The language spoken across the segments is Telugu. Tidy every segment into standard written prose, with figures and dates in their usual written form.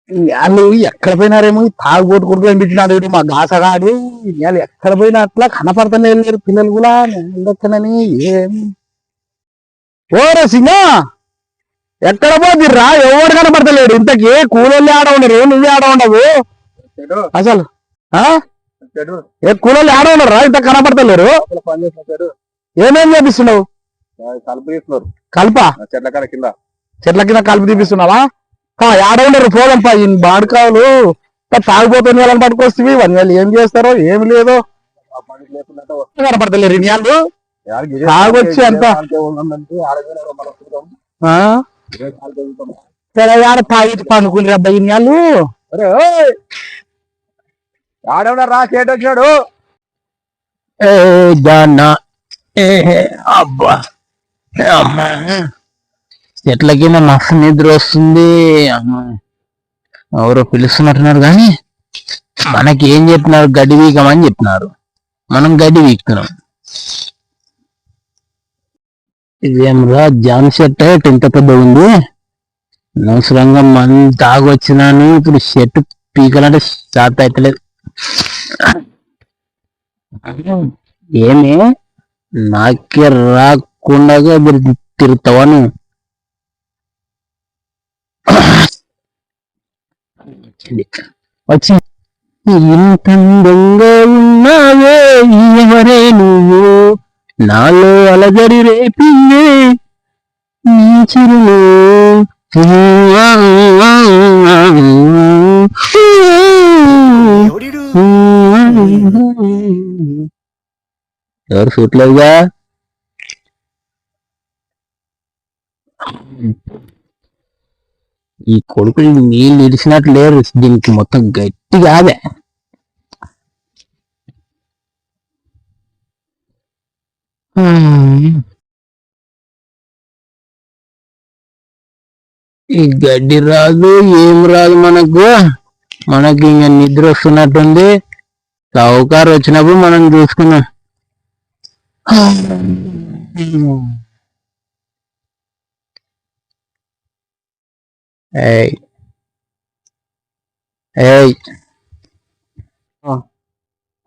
వాళ్ళు ఎక్కడ పోయినారేమో తాగుబోతు కొడుకు అనిపించినాడు వీడు మా గాసగాడు. వాళ్ళు ఎక్కడ పోయినా అట్లా కనపడతానే వెళ్ళారు పిల్లలు కూడా ఉండొచ్చనని. ఏం ఓరే సింగ ఎక్కడ పోతుర్రా? ఎవరు కనపడతలేడు. ఇంతకీ కూలోళ్ళు ఆడ ఉండరు, నువ్వే ఆడ ఉండవు అసలు. ఏ కూలోళ్ళు ఆడ ఉండరు ఇంత కనపడతలేరు. ఏమేం చేపిస్తున్నావు? కలుపు తీస్తున్నారు. కల్పా? చెట్ల కింద కలుపు తీపిస్తున్నావా? ఆడ ఉండరు. పోదంపా ఈ బాడుకాలు తాగిపోతున్న వాళ్ళని పట్టుకొస్తుంది. వాళ్ళు ఏం చేస్తారో ఏమి లేదో కనపడతలేరు ఇన్యాళ్ళు. తాగొచ్చి అంత సరే ఆడ తాగి పండుకుని అబ్బాయి ఇన్యాళ్ళు. ఆడెవడరా చేటు వచ్చాడు? అబ్బా అమ్మా చెట్ల కింద మస్తు నిద్ర వస్తుంది. అమ్మా ఎవరో పిలుస్తున్నట్టున్నారు కానీ మనకి ఏం చెప్తున్నారు? గడ్డి వీకమని చెప్తున్నారు. మనం గడ్డి వీక్తున్నాం. ఇదేమరా జాన్ షర్ట్ ఇంత పెద్ద ఉంది. అనవసరంగా మన తాగొచ్చినాను. ఇప్పుడు షర్ట్ పీకలంటే స్టార్ట్ అవుతలేదు. ఏమి నాకే రాకుండా మీరు తిరుగుతావా నువ్వు? వచ్చి ఇంత అందంగా ఉన్నావే ఎవరే నువ్వు, నాలో అలజడి రేపిందే నీ చిరులు. ఎవరు చూడలేదుగా? ఈ కొడుకులు నీళ్ళు ఇడిచినట్లు లేరు. దీనికి మొత్తం గట్టి కాదే. ఈ గడ్డి రాదు ఏం రాదు మనకు. మనకి ఇంకా నిద్ర వస్తున్నట్టుంది. సౌకారు వచ్చినప్పుడు మనం చూసుకున్నాం.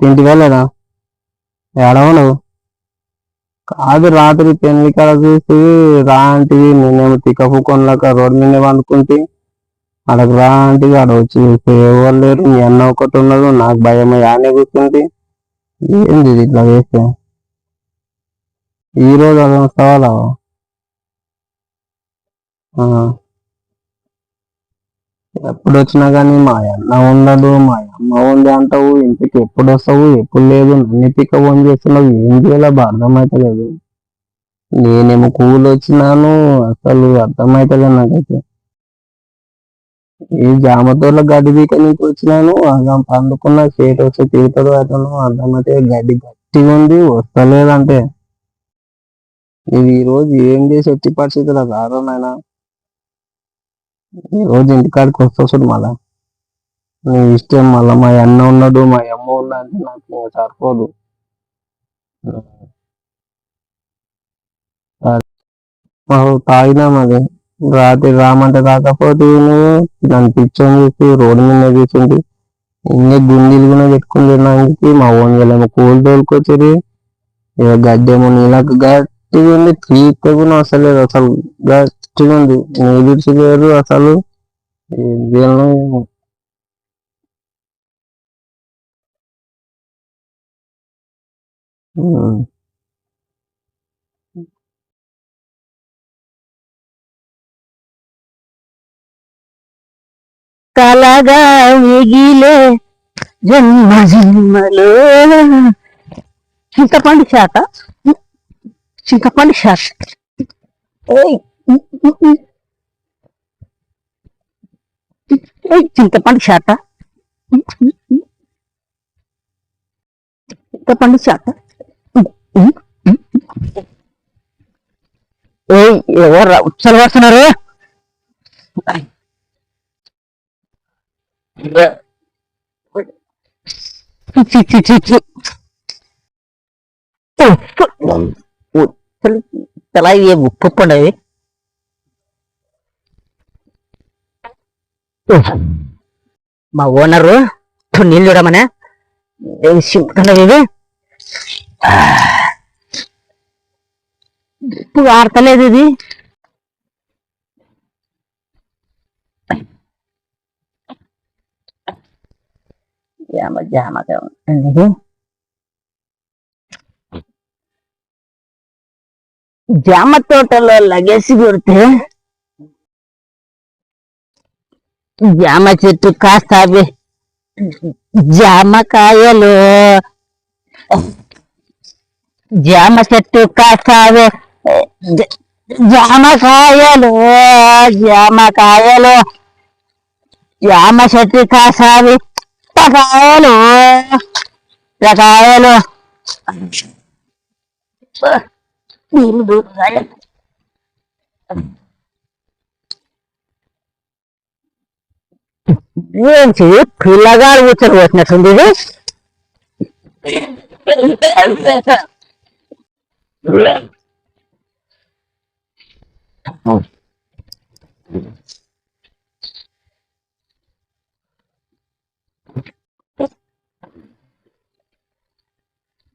ఇంటి వెళ్ళరా? ఏడవను కాదు. రాత్రి పెళ్లి కాడ చూసి రాంటివి నేనేమో తిక్కపుకొనలేక రోడ్డు మీద వండుకుంటే అడగ రాంటివి ఆడ వచ్చి ఎవరు లేరు. మీ అన్న ఒకటి ఉన్నది. నాకు భయం ఆనే కూర్చుంటే ఏంది ఇట్లా వేస్తే. ఈరోజు అది వస్తావాలా? ఎప్పుడు వచ్చినా కానీ మా అన్న ఉండదు, మా అమ్మ ఉంది అంటావు. ఇంటికి ఎప్పుడు వస్తావు? ఎప్పుడు లేదు. నన్ను పిక్క ఫోన్ చేస్తున్నావు. ఏం చేయాలో అర్థమవుతలేదు. నేనేమో కూలి వచ్చినాను. అసలు అర్థమవుతలేదు నాకైతే. ఈ జామతోళ్ళ గడ్డి బీక నుంచి వచ్చినాను. అందుకున్న చేతి వచ్చి తిరుగుతాడు అతను. అర్థమైతే గడ్డి గట్టిగా ఉంది వస్తలేదంటే. ఇది ఈ రోజు ఏం చేసి ఎట్టి పరిస్థితులు కాదు నాయన. ఈ రోజు ఇంటికాడికి వస్తాడు మళ్ళా. నీ ఇష్టం. మళ్ళా మా అన్న ఉన్నాడు, మా అమ్మ ఉన్నా అంటే నాకు సరిపోదు. తాగినాం అది రాత్రి. రామంటే రాకపోతే నన్ను పిచ్చని చూసి రోడ్డు మీద కూర్చుంది. ఇంకా గుండీలు కూడా పెట్టుకుని తినడానికి మా ఓన్ వెళ్ళేమో కూలి తోలుకొచ్చేది. ఇక గడ్డేమో నీళ్ళకు గట్టిగా ఉంది. తీస్తే కూడా వస్తలేదు. అసలు గట్టిగా ఉంది. నీళ్ళు లేరు అసలు. కలగా మిగిలే జన్మ జన్మలో. చింతపండు శాత, చింతపండు శాత. చింతపండు శాత, చింతపండు శాత. ఎవరు ఉచ్చలు పడుతున్నారు? తలా ఏ ఉప్పు పండవి. మా ఓనరు నీళ్ళు చూడమనే ఇవి డ్రిప్ వాడతలేదు ఇది. జామ జామగా ఉంటుంది. జామ తోటలో లగేసి కొడితే జామ చెట్టు కాస్తావి జామకాయలు, జామ చెట్టు కాస్తావి జామకాయలు, జామకాయలు, జామ చెట్టు కాసావి కాయలు కాయలు. ఏంటి పిల్లగాడు కూర్చొని పోతున్నట్టుంది ఇది.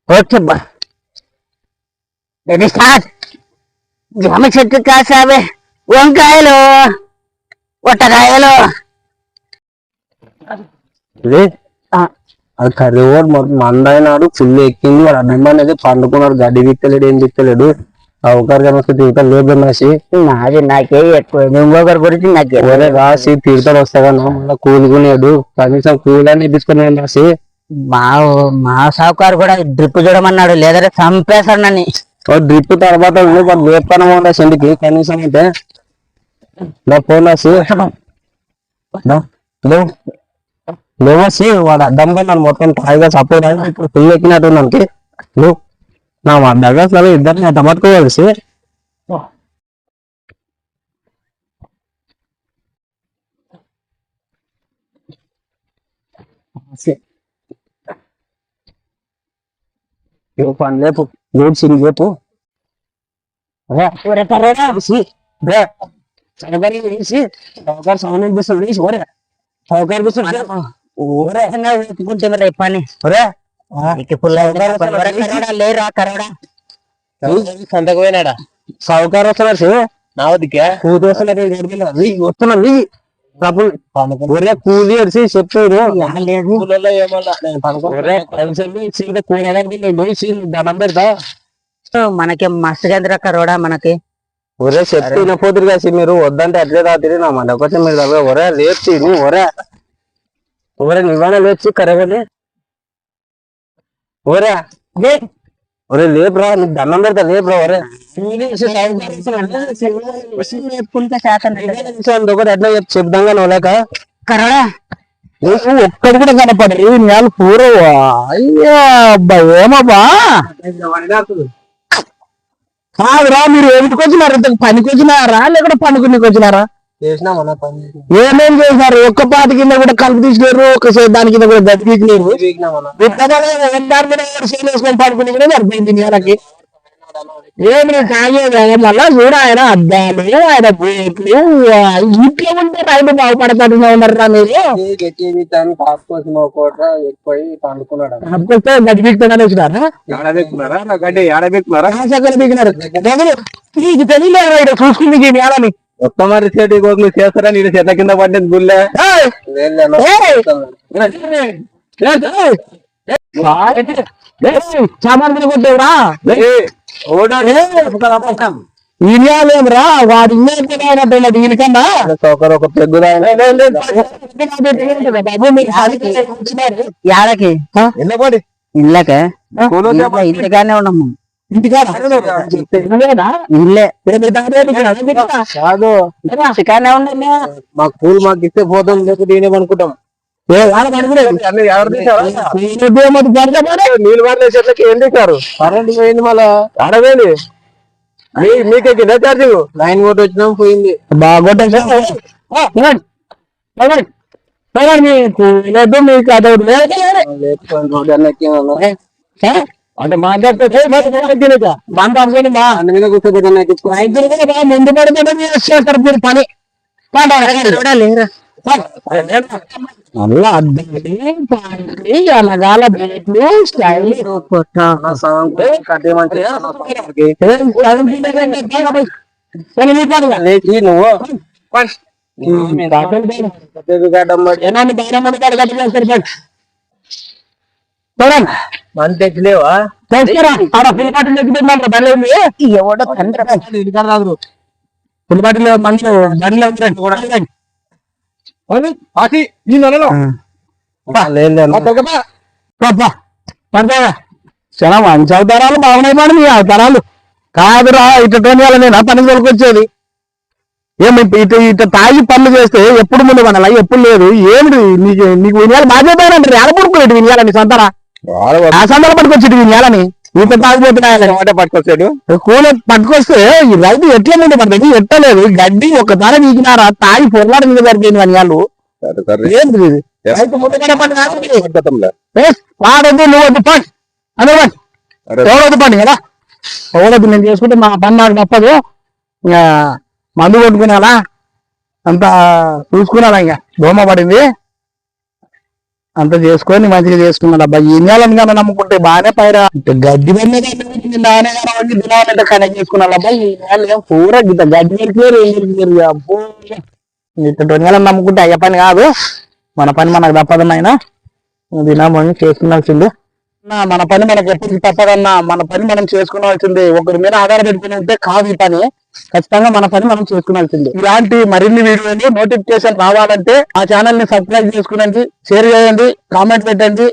ఓకే బా స్టార్ట్. జామ చెట్టు కాసావే వంకాయలు ఒట్టకాయలు. అది కర్రీ మందైనాడు ఫుల్ ఎక్కింది. వాడు అన్నం అనేది పండుకున్నాడు. గడ్డి బిత్తలేడు, ఏం బిత్తలేడు. అవకాశం తిరుగుతా లేబర్ రాసి నాది నాకే ఎక్కువ. ఇంకొకరి గురించి నాకే రాసి తిరుగుతాడు. వస్తాగా మళ్ళీ కూలుకునేడు. కనీసం కూలని ఇప్పించుకున్నాడు రాసి. మా సావుకారు కూడా డ్రిప్ చూడమన్నాడు, లేదంటే చంపేశాడు నన్ను. డ్రిప్ తర్వాత వేపనం ఉండే చెండికి కనీసం అంటే ఫోన్ రాసి లేవసి వాడు అడ్డంగా నన్ను మొత్తం తాయిగా సపోర్ట్ అయ్యి ఇప్పుడు ఫుల్ ఎక్కినట్టు మనకి నువ్వు నా దగ్గర ఇద్దరిని అడ్డ పట్టుకోవాల్సి. పని లేపు లేపు సిరి లేపు సౌండ్ అనిపిస్తుంది. ఓరే సౌకర్యం పని లేరా కరోడా సంతకు పోయినాడా సౌకర్యం వస్తున్నారు. నా వద్దకే కూతురు వస్తున్నారు. ఒరే కూలి అడిసి చెప్పారు దండం పెడతా. మనకి మస్తుగేంద్ర కరోడా మనకి. ఒరే చెప్తే పోతురు కాసి మీరు వద్దంటే అట్లే రాత్రి నా మన ఒకటి మీరు ఒరే లేచి ఒరే ఒరే నువ్వైనా లేచి కరగని ఒరే ఒరే లేపురా నీకు దండం పెడతా లేపురా. ఒరే ఒకటి ఎట్లా చెప్దాంగా నువ్వులేక కరోడా ఒక్కడు కూడా కనపడరు. నేల పూరవా అయ్యా అబ్బా ఏమబ్బా కాదురా. మీరు ఏమిటికి వచ్చినారు? పనికి వచ్చినారా లేకుండా పండుకునికి వచ్చినారా? ఏమేం చేసినారు? ఒక్క పాటి కింద కూడా కలుపు తీసినారు, ఒక దాని కింద కూడా గది తీసినారు. పడుకుని కూడా సరిపోయింది నేలకి. ఏమి కాగేది మళ్ళా చూడ ఆయన అద్దాలు ఆయన బోట్లు ఇంట్లో ఉంటే రైలు బాగుపడతాడు ఉన్నారా మీరు? గడ్డి బీక్తాడని వచ్చినారా? నీకు తెలియలేదు చూసుకుంది నేలని ఒక్క మరి చెట్టు కోట్లు చేస్తారా? నేను చెట్ల కింద పడ్డది గుళ్ళే సామాన్ కొట్టేవరా ఇనియాలేమరా వాడు ఇన్నట్టు దీనికన్నా ఒక పెగ్గుదా యాడకి ఇళ్ళకే ఇంటికానే ఉన్నాము. ఇంటికాడ ఇల్లే కాదు ఇంటికానే ఉండే. మాకు పూలు మాకు ఇస్తే పోతాం లేకపోతే నేనేమనుకుంటాం. నీళ్ళు పడిన చెట్లకి ఏం చేశారు? కరెంట్ పోయింది. మళ్ళా ఆడవేంది మీకే కింద ఛార్జింగ్ లైన్ కొట్టి వచ్చినాం పోయింది. బాగా అంటే మాట్లాడితే మీద కూర్చోబెట్టి ముందు పడితే చేస్తారు మీరు పని. మళ్ళా అద్దాలి పాయింట్లు అనగాల బేట్లు స్టైల్ నువ్వు మన తెచ్చలేవా ఎవడో పులిపాటిలో మనుషులు బండ్లు చాలా మంచి అవతారాలు బాగున్నాయి మేడం మీ అవతారాలు కాదురా ఇట్లా నేను పని తోలుకొచ్చేది ఏమి ఇట్లా తాగి పనులు చేస్తే ఎప్పుడు ముందు మనలా ఎప్పుడు లేదు ఏమిటి నీకు వినియాలి బాధ్యత ఏడపడుకోలేదు వినియాల నీ సంతారా ఆ సంతానం పట్టుకొచ్చేది వినియాలని ఇంత తాగిపోతున్నాయి పట్టుకొచ్చాడు కూల పట్టుకొస్తే ఈ రైతు ఎట్లా ముందు పడుతుంది ఎట్టలేదు గడ్డి ఒక్కసారి వీకినారా తాగి పొరలాట మీద సరిపోయింది వినియాలు ఏంటి ఇది రైతు ముందుగానే వాడద్దు నువ్వు వద్దు పండి అందరూ పండి ఎవరొద్దు పండి కదా ఎవరొద్దు నేను చేసుకుంటే మా పని నాకు తప్పదు ఇంకా మందు కొట్టుకునేలా అంతా చూసుకున్నాడా ఇంకా దోమ పడింది అంత చేసుకొని మంచిగా చేసుకున్నాడు అబ్బా ఈ నెలను కానీ నమ్ముకుంటే బాగానే పైరా గడ్డి నానే కానీ దినాలంటే కనెక్ట్ చేసుకున్నాడు అబ్బా ఈ నెల పూరా గిట్ట గడ్డి పెరికారు ఏం పెరికారు ఇట్ట నెలను నమ్ముకుంటే అయ్యే పని కాదు మన పని మనకు తప్పదన్నైనా దినామని చేసుకున్నాల్సిందే మన పని మనకు ఎప్పటికి తప్పదన్నా మన పని మనం చేసుకోవాల్సిందే ఒకరి మీద ఆధారపెట్టుకుని ఉంటే కాదు ఈ పని ఖచ్చితంగా మన పని మనం చేసుకోవాల్సిందే ఇలాంటి మరిన్ని వీడియోలు నోటిఫికేషన్ రావాలంటే ఆ ఛానల్ ని సబ్స్క్రైబ్ చేసుకునండి షేర్ చేయండి కామెంట్ పెట్టండి